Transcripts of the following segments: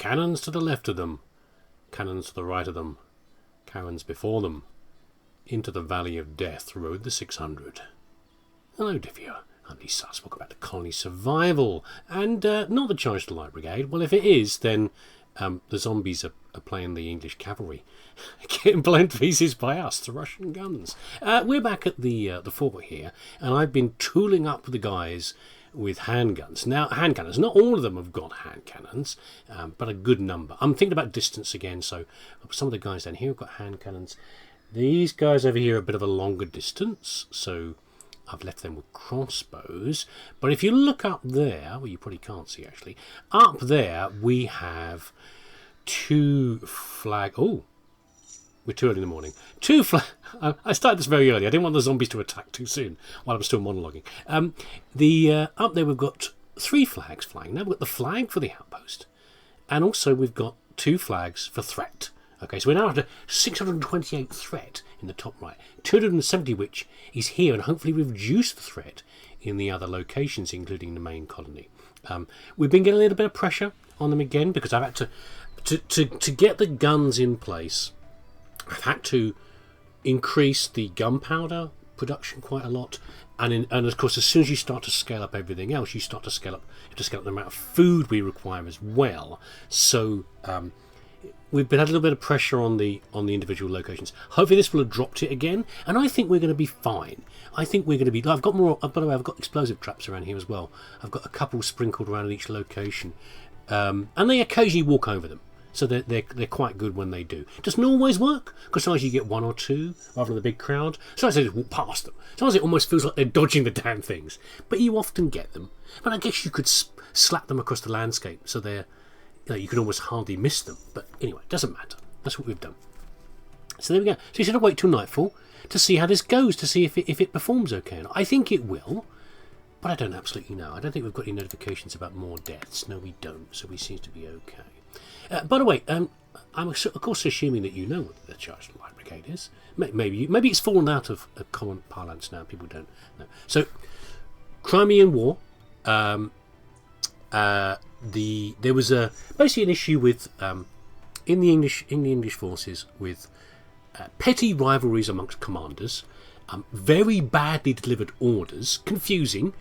Cannons to the left of them. Cannons to the right of them. Cannons before them. Into the Valley of Death rode the 600. Hello, Divya. I'm leesusss. Welcome back to Colony Survival. And not the charge to the Light Brigade. Well, if it is, then the zombies are playing the English cavalry. Getting blown to pieces by us, the Russian guns. We're back at the fort here, and I've been tooling up the guys with handguns. Now, hand cannons, not all of them have got hand cannons, but a good number. I'm thinking about distance again, so some of the guys down here have got hand cannons. These guys over here are a bit of a longer distance, so I've left them with crossbows. But if you look up there, well, you probably can't see actually, up there we have two flag... Oh, we're too early in the morning. I started this very early. I didn't want the zombies to attack too soon while I'm still monologuing. Up there we've got 3 flags flying. Now we've got the flag for the outpost, and also we've got 2 flags for threat. Okay, so we're now at a 628 threat in the top right, 270 which is here, and hopefully we've reduced the threat in the other locations, including the main colony. We've been getting a little bit of pressure on them again because I've had to get the guns in place. I've had to increase the gunpowder production quite a lot, and of course, as soon as you start to scale up everything else, you start to scale up the amount of food we require as well. So we've had a little bit of pressure on the individual locations. Hopefully this will have dropped it again, and I think we're going to be fine. I think we're going to be... I've got more... By the way, I've got explosive traps around here as well. I've got a couple sprinkled around each location. And they occasionally walk over them. So they're quite good when they do. It doesn't always work, because sometimes you get 1 or 2 rather than a big crowd. Sometimes they just walk past them. Sometimes it almost feels like they're dodging the damn things. But you often get them. But I guess you could slap them across the landscape so they're... You can almost hardly miss them. But anyway, it doesn't matter. That's what we've done. So there we go. So you should wait till nightfall to see how this goes, to see if it performs okay. And I think it will, but I don't absolutely know. I don't think we've got any notifications about more deaths. No, we don't. So we seem to be okay. By the way, I'm of course assuming that you know what the charge of the Light Brigade is. Maybe it's fallen out of common parlance now. People don't know. So, Crimean War. There was basically an issue with in the English forces with petty rivalries amongst commanders, very badly delivered orders, confusing,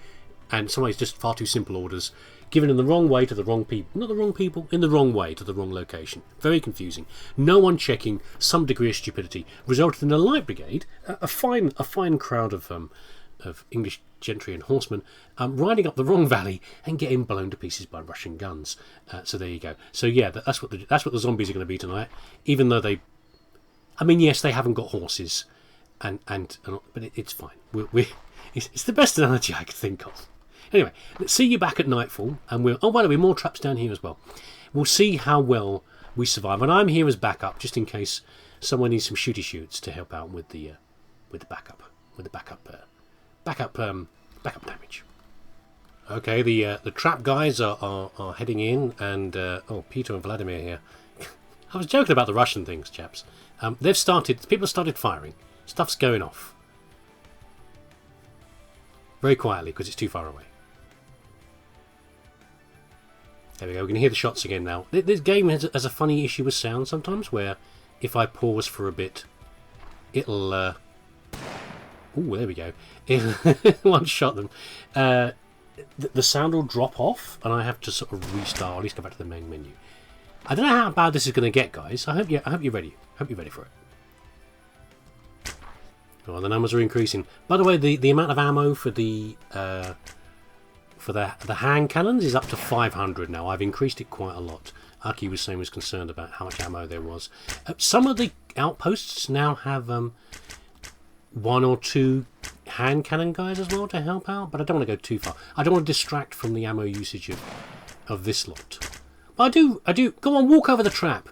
and sometimes just far too simple orders, given in the wrong way to the wrong people, not the wrong people, in the wrong way to the wrong location. Very confusing. No one checking, some degree of stupidity, resulted in a Light Brigade, a fine crowd of English gentry and horsemen riding up the wrong valley and getting blown to pieces by Russian guns. So there you go. So yeah, that's what the zombies are going to be tonight. Even though yes, they haven't got horses, but it's fine. It's the best analogy I could think of. Anyway, let's see you back at nightfall, and by the way, more traps down here as well. We'll see how well we survive, and I'm here as backup just in case someone needs some shooty shoots to help out with the backup damage. Okay, the trap guys are heading in, and Peter and Vladimir here. I was joking about the Russian things, chaps. People have started firing. Stuff's going off. Very quietly, because it's too far away. There we go, we can hear the shots again now. This game has a funny issue with sound sometimes, where if I pause for a bit, it'll... Oh, there we go. One shot them. The sound will drop off, and I have to sort of restart, or at least go back to the main menu. I don't know how bad this is going to get, guys. I hope you're ready. Hope you're ready for it. Oh, the numbers are increasing. By the way, the amount of ammo for the hand cannons is up to 500 now. I've increased it quite a lot. Aki was saying he was concerned about how much ammo there was. Some of the outposts now have 1 or 2 hand cannon guys as well to help out, but I don't want to go too far. I don't want to distract from the ammo usage of this lot. But I do. Go on, walk over the trap.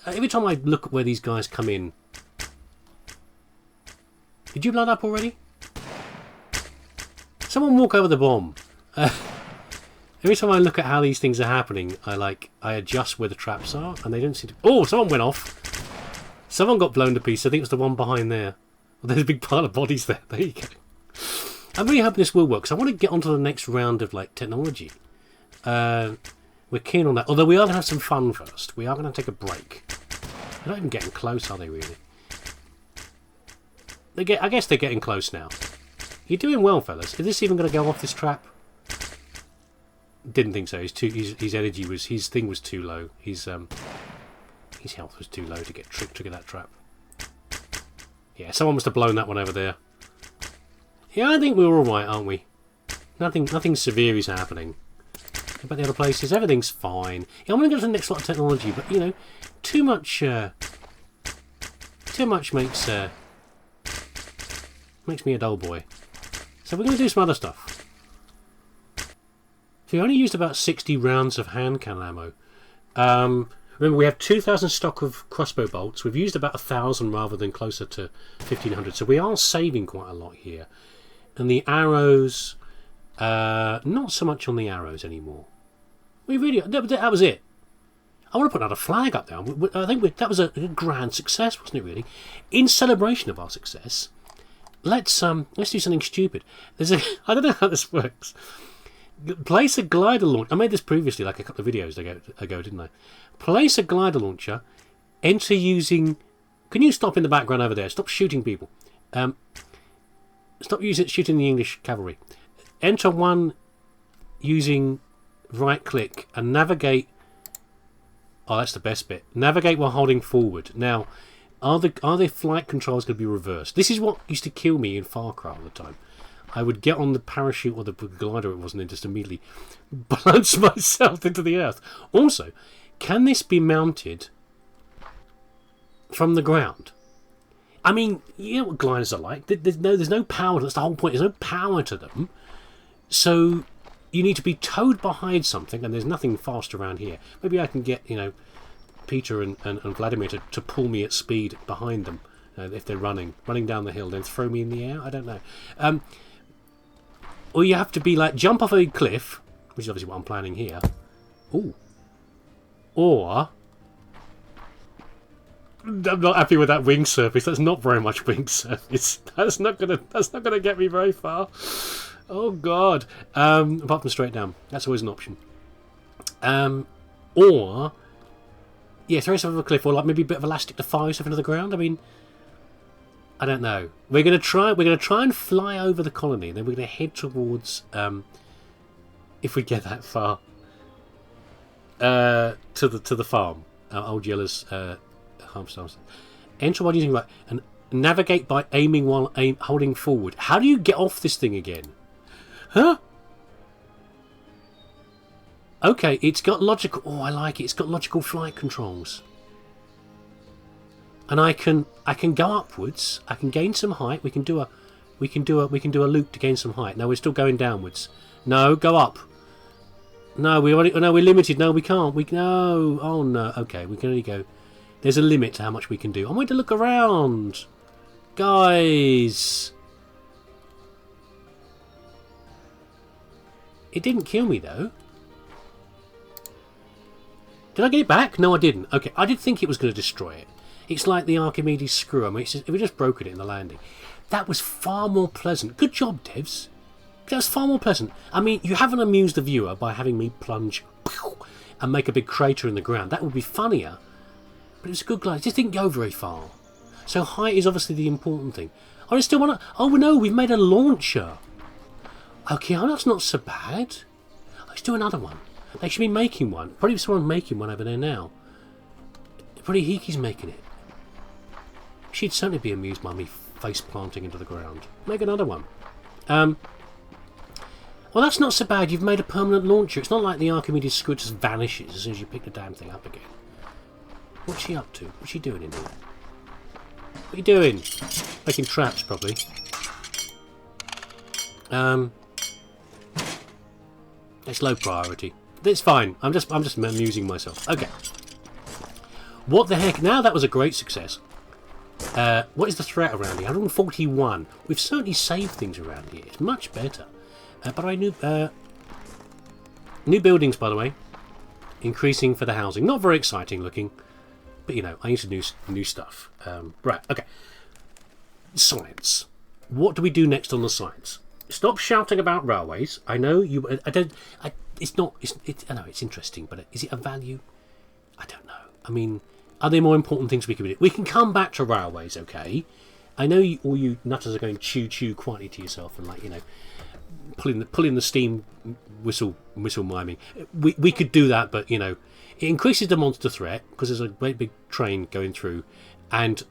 Every time I look at where these guys come in... Did you blood up already? Someone walk over the bomb. Every time I look at how these things are happening, I adjust where the traps are, and they don't seem to... Oh, someone went off. Someone got blown to pieces. I think it was the one behind there. Well, there's a big pile of bodies there. There you go. I'm really hoping this will work, because I want to get onto the next round of technology. We're keen on that. Although we are going to have some fun first. We are going to take a break. They're not even getting close, are they, really? I guess they're getting close now. You're doing well, fellas. Is this even going to go off this trap? Didn't think so. His energy was... His thing was too low. His health was too low to get trigger that trap. Yeah, someone must have blown that one over there. Yeah, I think we're alright, aren't we? Nothing severe is happening. About the other places, everything's fine. Yeah, I'm going to go to the next lot of technology, but, you know, too much makes me a dull boy. So we're going to do some other stuff. So we only used about 60 rounds of hand cannon ammo. Remember, we have 2,000 stock of crossbow bolts. We've used about 1,000 rather than closer to 1,500. So we are saving quite a lot here. And the arrows, not so much on the arrows anymore. We really, that was it. I want to put another flag up there. I think that was a grand success, wasn't it? Really, in celebration of our success, let's do something stupid. I don't know how this works. Place a glider launcher. I made this previously, like a couple of videos ago, didn't I? Place a glider launcher. Enter using. Can you stop in the background over there? Stop shooting people. Stop shooting the English cavalry. Enter one using right click and navigate. Oh, that's the best bit. Navigate while holding forward. Now, are the flight controls going to be reversed? This is what used to kill me in Far Cry all the time. I would get on the parachute or the glider it wasn't in, just immediately plunge myself into the earth. Also, can this be mounted from the ground? I mean, you know what gliders are like. There's no power. That's the whole point. There's no power to them. So you need to be towed behind something, and there's nothing fast around here. Maybe I can get, you know, Peter and Vladimir to pull me at speed behind them if they're running down the hill, then throw me in the air. I don't know. Or you have to be like jump off a cliff, which is obviously what I'm planning here. Ooh. Or I'm not happy with that wing surface. That's not very much wing surface. That's not gonna get me very far. Oh God. Apart from straight down, that's always an option. Or yeah, throw yourself off a cliff, or like maybe a bit of elastic to fire yourself into the ground. I mean, I don't know. We're gonna try and fly over the colony, and then we're gonna head towards if we get that far to the farm. Old Yella's harvest. Enter while using right and navigate by aiming while holding forward. How do you get off this thing again? Huh? Okay, it's got logical. Oh, I like it. It's got logical flight controls, and I can go upwards. I can gain some height. We can do a loop to gain some height. No, we're still going downwards. No, go up. No, we're limited. No, we can't. No. Oh no. Okay, we can only go. There's a limit to how much we can do. I'm going to look around, guys. It didn't kill me though. Did I get it back? No, I didn't. Okay, I did think it was going to destroy it. It's like the Archimedes screw. I mean, we just broke it in the landing. That was far more pleasant. Good job, devs. That was far more pleasant. I mean, you haven't amused the viewer by having me plunge and make a big crater in the ground. That would be funnier. But it was a good glide. It just didn't go very far. So height is obviously the important thing. I still want to... Oh, no, we've made a launcher. Okay, oh, that's not so bad. Let's do another one. They should be making one. Probably someone making one over there now. Probably Hiki's making it. She'd certainly be amused by me face planting into the ground. Make another one. Well, that's not so bad. You've made a permanent launcher. It's not like the Archimedes screw just vanishes as soon as you pick the damn thing up again. What's she up to? What's she doing in here? What are you doing? Making traps, probably. It's low priority. It's fine. I'm just amusing myself. Okay. What the heck? Now that was a great success. What is the threat around here? 141. We've certainly saved things around here. It's much better. But I knew new buildings, by the way, increasing for the housing. Not very exciting looking, but you know, I need to do new stuff. Right. Okay. Science. What do we do next on the science? Stop shouting about railways. I know you. it's not. I know it's interesting, but is it a value? I don't know. I mean, are there more important things we can do? We can come back to railways, okay? I know all you nutters are going choo quietly to yourself and pulling the steam whistle miming. We could do that, but it increases the monster threat because there's a great big train going through, and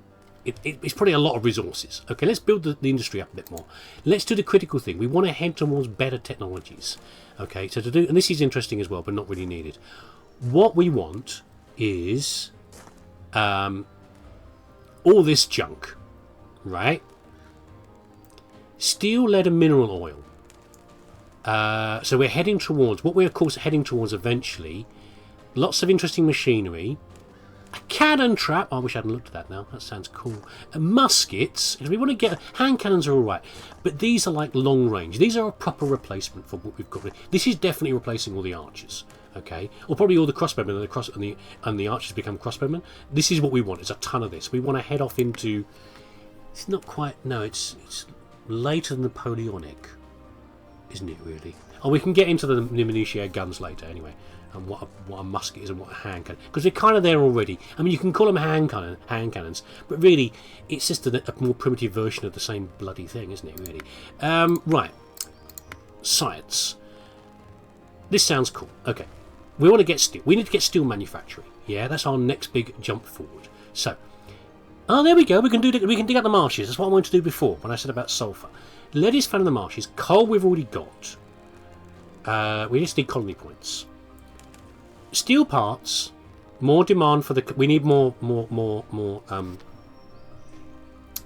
it's probably a lot of resources. Okay, let's build the industry up a bit more. Let's do the critical thing. We want to head towards better technologies. Okay, so to do, and this is interesting as well, but not really needed. What we want is all this junk, right? Steel, lead, and mineral oil. So we're heading towards what we're of course heading towards eventually. Lots of interesting machinery. A cannon trap. I wish I hadn't looked at that now. That sounds cool. Muskets. If we want to get hand cannons are all right, but these are like long range. These are a proper replacement for what we've got. This is definitely replacing all the archers. Okay, or probably all the crossbowmen and the archers become crossbowmen. This is what we want. It's a ton of this. We want to head off into. It's not quite. No, it's later than Napoleonic, isn't it? Really. Oh, we can get into the minutiae guns later anyway. And what a musket is and what a hand cannon, because they're kind of there already. I mean, you can call them hand cannons, but really it's just a more primitive version of the same bloody thing, isn't it, really? Right, science. This sounds cool. Okay, we want to get steel. We need to get steel manufacturing. Yeah, that's our next big jump forward. So, there we go. We can dig out the marshes. That's what I wanted to do before when I said about sulfur. Lead is found in the marshes. Coal we've already got. We just need colony points. Steel parts, more demand for the. We need more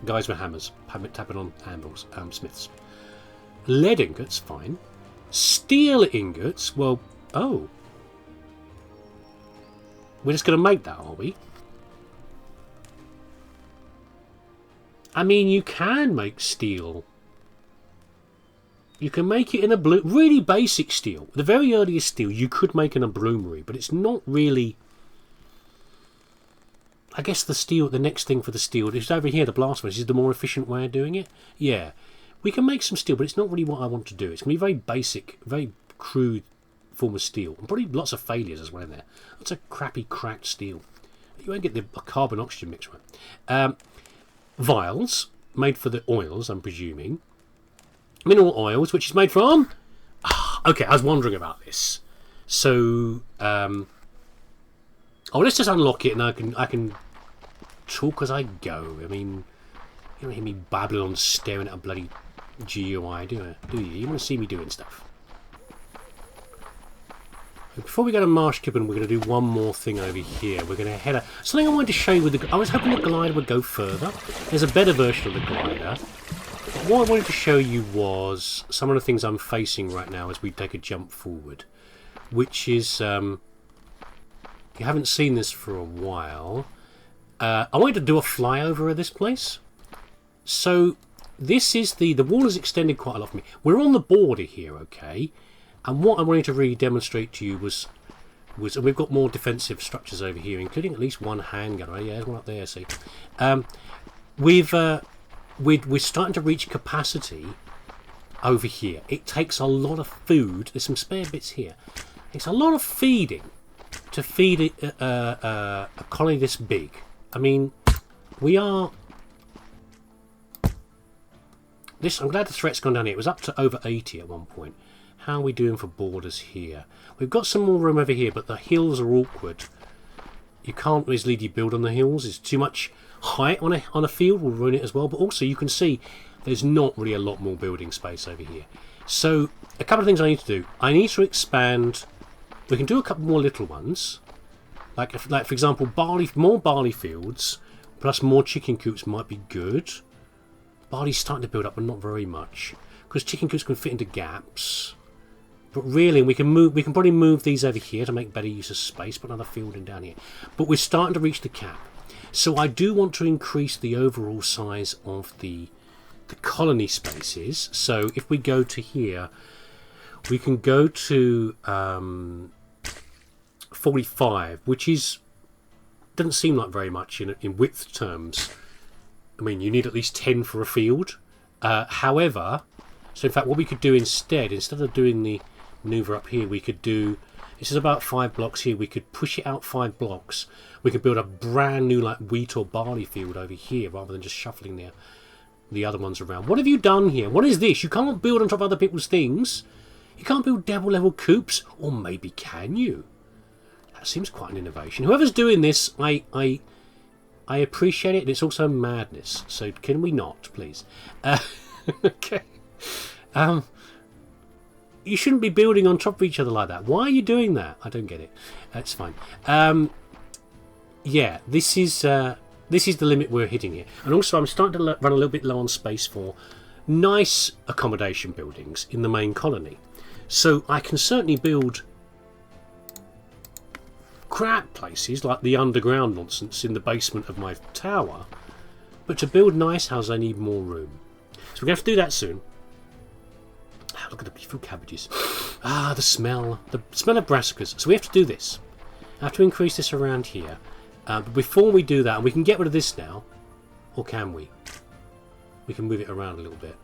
guys with hammers tapping on handles. Smiths. Lead ingots, fine. Steel ingots, well, we're just going to make that, are we? I mean, you can make steel. You can make it in a really basic steel. The very earliest steel you could make in a bloomery, but it's not really. I guess the next thing for the steel is over here. The blast furnace is the more efficient way of doing it. Yeah, we can make some steel, but it's not really what I want to do. It's going to be very basic, very crude form of steel, and probably lots of failures as well in there. Lots of crappy, cracked steel. You won't get the carbon oxygen mix right. Vials made for the oils, I'm presuming. Mineral oils, which is made from. Okay, I was wondering about this. So, let's just unlock it, and I can talk as I go. I mean, you don't hear me babbling on, staring at a bloody GUI, do you? You want to see me doing stuff. And before we go to Marsh Gibbon, we're going to do one more thing over here. We're going to head. Something I wanted to show you with I was hoping the glider would go further. There's a better version of the glider. What I wanted to show you was some of the things I'm facing right now as we take a jump forward, which is you haven't seen this for a while. I wanted to do a flyover of this place. So this is the wall is extended quite a lot for me. We're on the border here, okay? And what I wanted to really demonstrate to you was and we've got more defensive structures over here, including at least one handgun. Right? Yeah, there's one up there. See, we're starting to reach capacity over here. It takes a lot of food. There's some spare bits here. It's a lot of feeding to feed a colony this big. I mean, we are. I'm glad the threat's gone down here. It was up to over 80 at one point. How are we doing for borders here? We've got some more room over here, but the hills are awkward. You can't easily build on the hills. It's too much height on a field will ruin it as well. But also you can see there's not really a lot more building space over here. So a couple of things I need to do. I need to expand. We can do a couple more little ones, like for example, more barley fields plus more chicken coops might be good. Barley's starting to build up, but not very much because chicken coops can fit into gaps. But really, we can probably move these over here to make better use of space. Put another field in down here. But we're starting to reach the cap. So I do want to increase the overall size of the colony spaces. So if we go to here, we can go to 45, which doesn't seem like very much in width terms. I mean, you need at least 10 for a field. However, so in fact, what we could do instead of doing the maneuver up here. We could do... This is about 5 blocks here. We could push it out 5 blocks. We could build a brand new like wheat or barley field over here rather than just shuffling the other ones around. What have you done here? What is this? You can't build on top of other people's things. You can't build devil level coops. Or maybe can you? That seems quite an innovation. Whoever's doing this, I appreciate it. And it's also madness. So can we not, please? Okay. You shouldn't be building on top of each other like that. Why are you doing that? I don't get it. That's fine. Yeah, this is the limit we're hitting here. And also, I'm starting to run a little bit low on space for nice accommodation buildings in the main colony. So I can certainly build crap places like the underground nonsense in the basement of my tower. But to build nice houses, I need more room. So we're going to have to do that soon. Look at the beautiful cabbages. Ah, the smell of brassicas. So we have to do this. I have to increase this around here. But before we do that, and we can get rid of this now, or can we? We can move it around a little bit.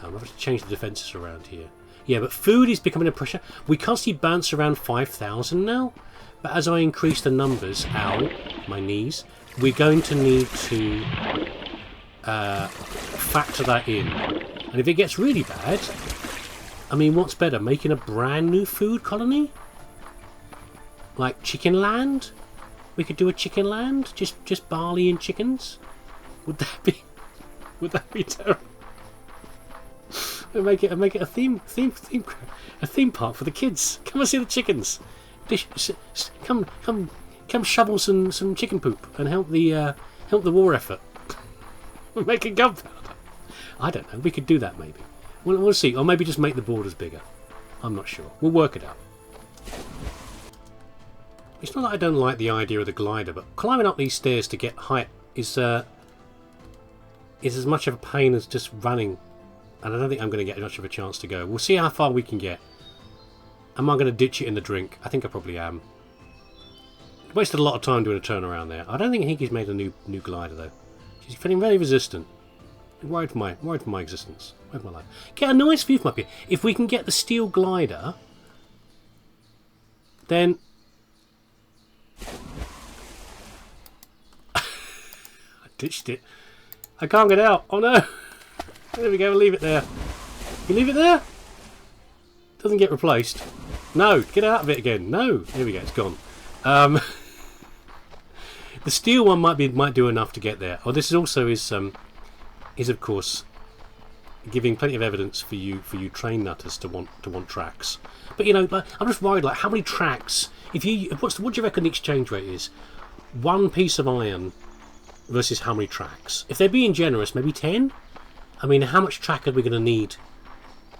I have to change the defences around here. Yeah, but food is becoming a pressure. We constantly bounce around 5,000 now. But as I increase the numbers, ow, my knees, we're going to need to factor that in. And if it gets really bad... I mean, what's better? Making a brand new food colony? Like chicken land? We could do a chicken land? Just barley and chickens? Would that be terrible? Make it a theme park for the kids. Come and see the chickens. Come shovel some chicken poop and help the war effort. We're making gunpowder. I don't know. We could do that maybe. We'll see. Or maybe just make the borders bigger. I'm not sure. We'll work it out. It's not that I don't like the idea of the glider, but climbing up these stairs to get height is as much of a pain as just running. And I don't think I'm going to get much of a chance to go. We'll see how far we can get. Am I going to ditch it in the drink? I think I probably am. Wasted a lot of time doing a turnaround there. I don't think Hickey's made a new glider though. She's feeling very resistant. Worried for my existence. Worried for my life. Get a nice view from up here. If we can get the steel glider, then I ditched it. I can't get out. Oh no! There we go. Leave it there. You leave it there. Doesn't get replaced. No, get out of it again. No. There we go. It's gone. The steel one might do enough to get there. Oh, this is of course giving plenty of evidence for you train nutters to want tracks. But you know, I'm just worried, like how many tracks? What do you reckon the exchange rate is? 1 piece of iron versus how many tracks? If they're being generous, maybe 10. I mean, how much track are we going to need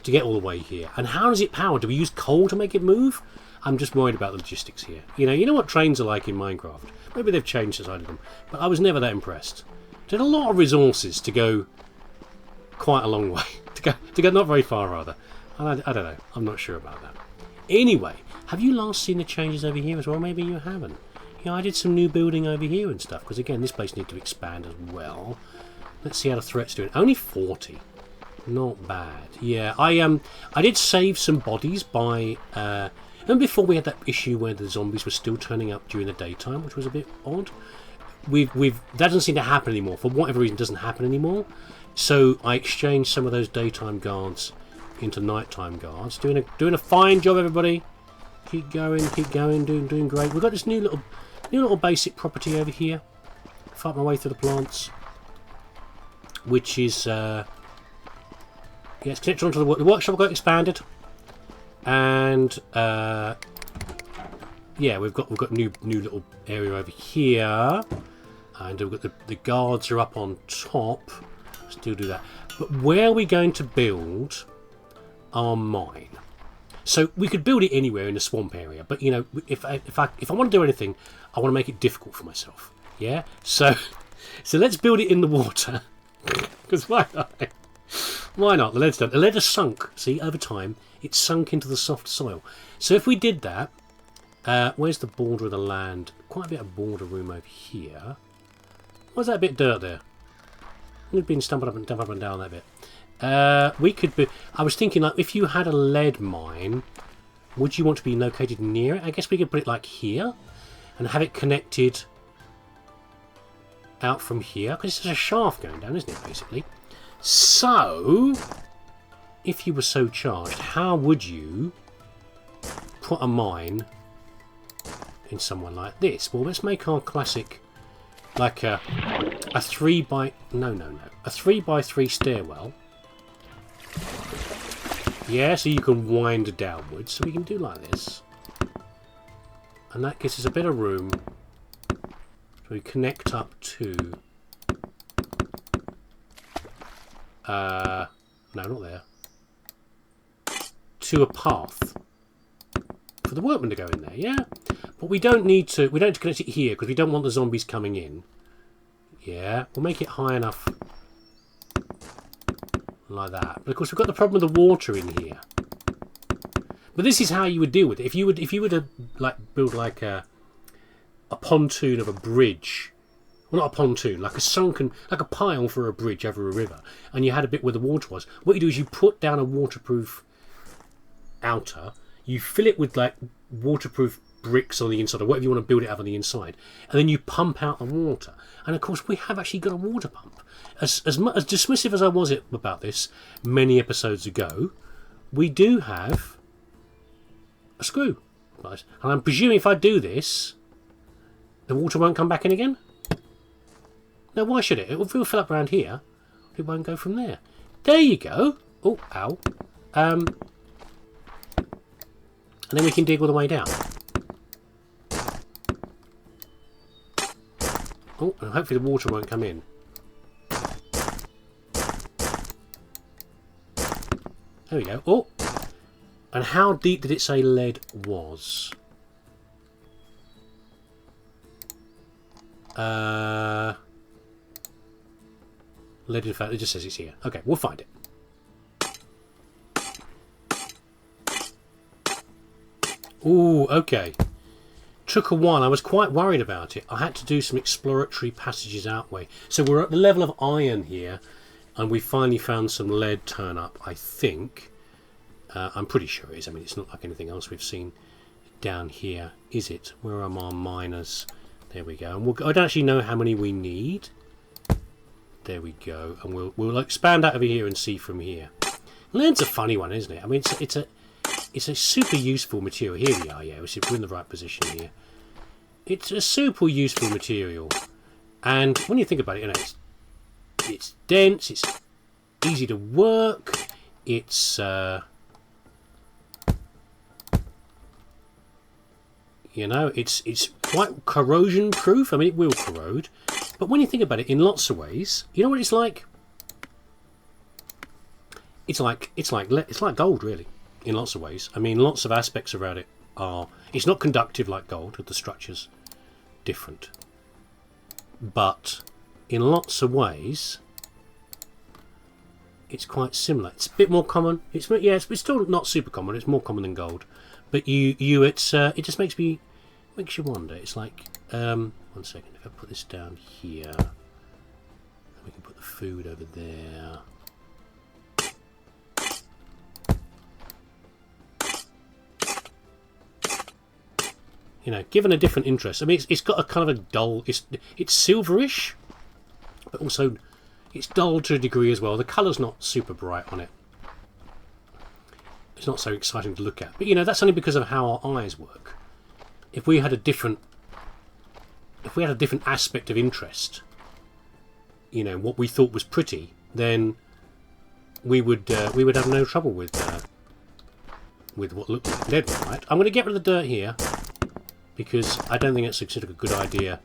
to get all the way here? And how is it powered? Do we use coal to make it move? I'm just worried about the logistics here. You know what trains are like in Minecraft. Maybe they've changed since I did them, but I was never that impressed. Did a lot of resources to go quite a long way. to go not very far, rather. I don't know. I'm not sure about that. Anyway, have you last seen the changes over here as well? Maybe you haven't. Yeah, I did some new building over here and stuff, because again, this place needs to expand as well. Let's see how the threat's doing. Only 40. Not bad. Yeah, I did save some bodies by... and before we had that issue where the zombies were still turning up during the daytime, which was a bit odd. That doesn't seem to happen anymore. For whatever reason, it doesn't happen anymore. So I exchanged some of those daytime guards into nighttime guards. Doing a fine job, everybody. Keep going, doing great. We've got this new little basic property over here. Fight my way through the plants, which is yeah, it's connected onto the workshop. Got expanded, and yeah, we've got new little area over here, and we've got the guards are up on top. Still do that, but where are we going to build our mine? So we could build it anywhere in the swamp area, but you know, if I want to do anything, I want to make it difficult for myself. Yeah, so let's build it in the water, because why not? Why not? The lead's done. The lead has sunk. See, over time, it's sunk into the soft soil. So if we did that, where's the border of the land? Quite a bit of border room over here. Why's that bit of dirt there? We've been stumping up and down that bit. We could be. I was thinking, like, if you had a lead mine Would you want to be located near it? I guess we could put it like here and have it connected out from here, because it's a shaft going down, isn't it, basically? So, if you were so charged, how would you put a mine in someone like this? Well, let's make our classic, like a 3 by... No. A 3 by 3 stairwell. Yeah, so you can wind downwards. So we can do like this. And that gives us a bit of room. So we connect up to... no, not there. To a path. For the workmen to go in there, yeah? But we don't need to connect it here, because we don't want the zombies coming in. Yeah, we'll make it high enough. Like that. But of course we've got the problem with the water in here. But this is how you would deal with it. If you were to build like a pontoon of a bridge, well, not a pontoon, like a pile for a bridge over a river, and you had a bit where the water was, what you do is you put down a waterproof outer, you fill it with like waterproof bricks on the inside, or whatever you want to build it up on the inside, and then you pump out the water. And of course we have actually got a water pump. As dismissive as I was about this many episodes ago, we do have a screw. Right. And I'm presuming if I do this, the water won't come back in again? No, why should it? It will fill up around here. It won't go from there. There you go. Oh, ow. And then we can dig all the way down. Oh, and hopefully the water won't come in. There we go. Oh! And how deep did it say lead was? Lead, in fact, it just says it's here. Okay, we'll find it. Ooh, okay. Took a while. I was quite worried about it. I had to do some exploratory passages out way. So we're at the level of iron here, and we finally found some lead turn up, I think. I'm pretty sure it is. I mean, it's not like anything else we've seen down here, is it? Where are my miners? There we go. And I don't actually know how many we need. There we go. And we'll expand out over here and see from here. Lead's a funny one, isn't it? I mean, it's a super useful material. Here we are, yeah. We're in the right position here. It's a super useful material. And when you think about it, you know, it's dense, it's easy to work, it's... you know, it's quite corrosion proof. I mean, it will corrode. But when you think about it, in lots of ways, you know what it's like? It's like gold, really. In lots of ways. I mean, lots of aspects around it are... It's not conductive like gold, with the structure's different. But in lots of ways, it's quite similar. It's a bit more common. It's still not super common. It's more common than gold. But it just makes you wonder. It's like, one second. If I put this down here, we can put the food over there. You know, given a different interest. I mean, it's got a kind of a dull... It's silverish, but also it's dull to a degree as well. The colour's not super bright on it. It's not so exciting to look at. But, you know, that's only because of how our eyes work. If we had a different aspect of interest, you know, what we thought was pretty, then we would have no trouble with what looked like lead, right? I'm going to get rid of the dirt here, because I don't think it's a good idea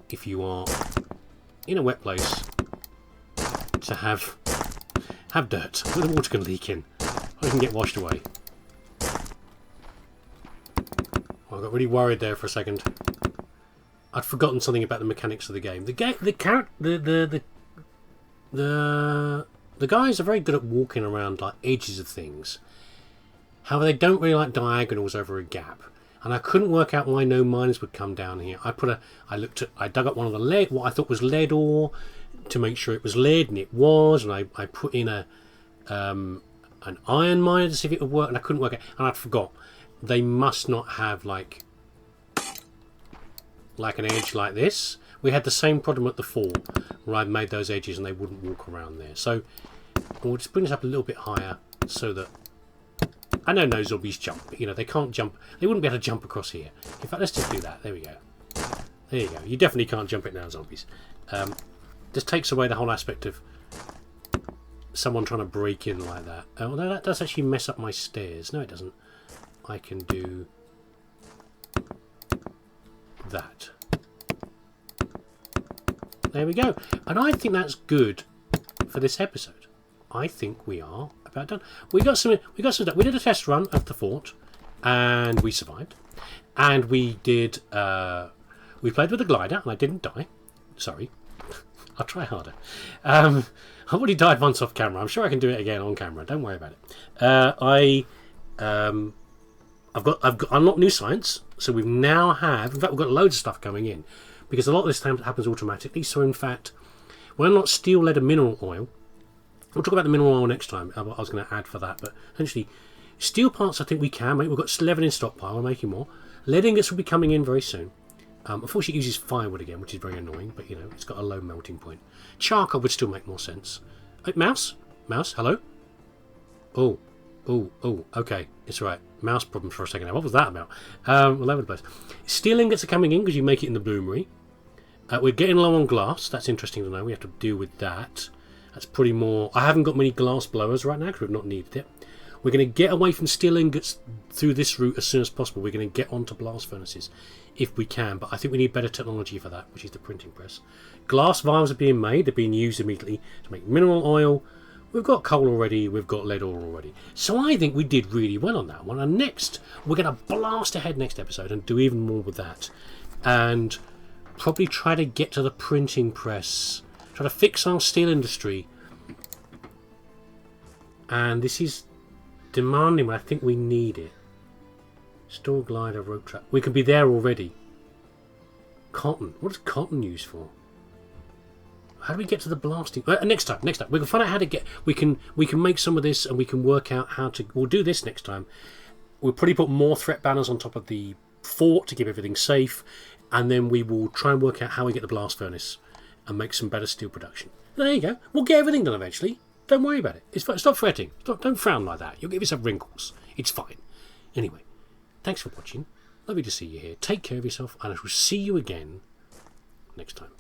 if you are in a wet place to have dirt where the water can leak in, or it can get washed away. Well, I got really worried there for a second. I'd forgotten something about the mechanics of the game. The guys are very good at walking around like edges of things. However, they don't really like diagonals over a gap. And I couldn't work out why no miners would come down here. I dug up one of the lead, what I thought was lead ore, to make sure it was lead, and it was. And I put in a an iron miner to see if it would work, and I couldn't work it, and I forgot. They must not have like an edge like this. We had the same problem at the fall, where I made those edges and they wouldn't walk around there. So we'll just bring this up a little bit higher so that I know no zombies jump. You know, they can't jump. They wouldn't be able to jump across here. In fact, let's just do that. There we go. There you go. You definitely can't jump it now, zombies. Just takes away the whole aspect of someone trying to break in like that. Although that does actually mess up my stairs. No, it doesn't. I can do that. There we go. And I think that's good for this episode. I think we are about done. We got some. We did a test run of the fort, and we survived. And we did. We played with the glider, and I didn't die. Sorry. I'll try harder. I've already died once off camera. I'm sure I can do it again on camera. Don't worry about it. I've got unlocked new science, so we now have. In fact, we've got loads of stuff coming in because a lot of this time happens automatically. So in fact, when I unlock steel, lead, and mineral oil, we'll talk about the mineral oil next time. I was going to add for that, but essentially, steel parts I think we can make. We've got 11 in stockpile. We're making more. Lead ingots will be coming in very soon. Unfortunately, it uses firewood again, which is very annoying, but you know, it's got a low melting point. Charcoal would still make more sense. Mouse? Mouse, hello? Oh, okay, it's right. Mouse problems for a second now. What was that about? All over the place. Steel ingots are coming in because you make it in the bloomery. We're getting low on glass. That's interesting to know. We have to deal with that. That's pretty more... I haven't got many glass blowers right now because we've not needed it. We're going to get away from steel ingots through this route as soon as possible. We're going to get onto blast furnaces if we can, but I think we need better technology for that, which is the printing press. Glass vials are being made. They're being used immediately to make mineral oil. We've got coal already. We've got lead ore already. So I think we did really well on that one. And next, we're going to blast ahead next episode and do even more with that. And probably try to get to the printing press. Try to fix our steel industry. And this is demanding, but I think we need it. Store glider, rope trap. We could be there already. Cotton. What is cotton used for? How do we get to the blasting? Next time. We can find out how to get. We can make some of this, and we can work out how to. We'll do this next time. We'll probably put more threat banners on top of the fort to keep everything safe, and then we will try and work out how we get the blast furnace and make some better steel production. There you go. We'll get everything done eventually. Don't worry about it. It's fine. Stop fretting. Don't frown like that. You'll give yourself wrinkles. It's fine. Anyway, thanks for watching. Lovely to see you here. Take care of yourself, and I shall see you again next time.